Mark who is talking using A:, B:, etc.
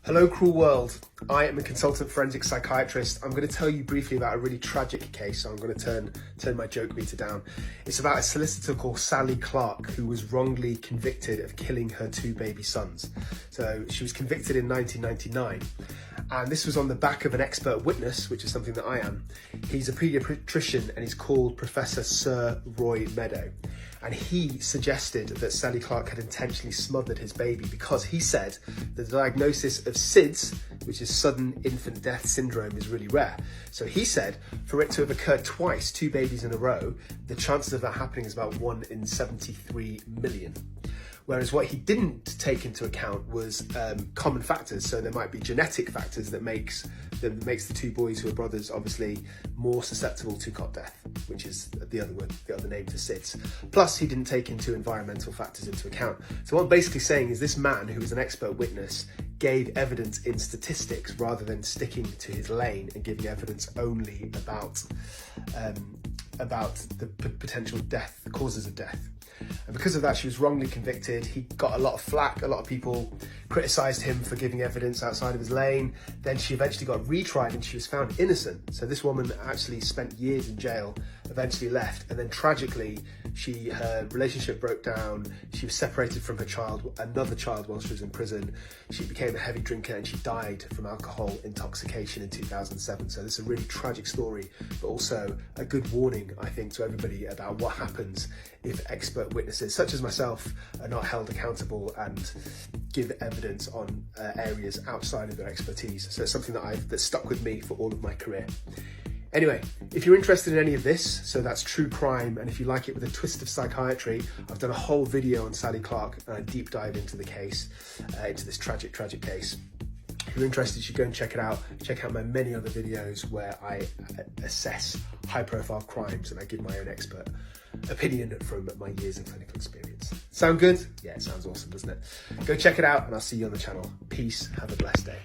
A: Hello cruel world, I am a consultant forensic psychiatrist. I'm going to tell you briefly about a really tragic case, so I'm going to turn my joke meter down. It's about a solicitor called Sally Clark who was wrongly convicted of killing her two baby sons. So she was convicted in 1999, and this was on the back of an expert witness, which is something that I am. He's a paediatrician and he's called Professor Sir Roy Meadow. And he suggested that Sally Clark had intentionally smothered his baby because he said the diagnosis of SIDS, which is sudden infant death syndrome, is really rare. So he said for it to have occurred twice, two babies in a row, the chances of that happening is about 1 in 73 million. Whereas what he didn't take into account was common factors. So there might be genetic factors that makes the two boys who are brothers obviously more susceptible to cot death, which is the other name for SIDS. Plus, he didn't take environmental factors into account. So what I'm basically saying is this man, who was an expert witness, gave evidence in statistics rather than sticking to his lane and giving evidence only about the potential death, the causes of death. And because of that, she was wrongly convicted. He got a lot of flack. A lot of people criticised him for giving evidence outside of his lane. Then she eventually got retried and she was found innocent. So this woman actually spent years in jail, eventually left, and then tragically, her relationship broke down. She was separated from another child while she was in prison. She became a heavy drinker and she died from alcohol intoxication in 2007. So this is a really tragic story, but also a good warning, I think, to everybody about what happens if expert witnesses, such as myself, are not held accountable and give evidence on areas outside of their expertise. So it's something that stuck with me for all of my career. Anyway, if you're interested in any of this, so that's true crime, and if you like it with a twist of psychiatry, I've done a whole video on Sally Clark and I deep dive into the case, into this tragic case. If you're interested, you should go and check it out. Check out my many other videos where I assess high-profile crimes and I give my own expert opinion from my years of clinical experience. Sound good? Yeah, it sounds awesome, doesn't it? Go check it out and I'll see you on the channel. Peace, have a blessed day.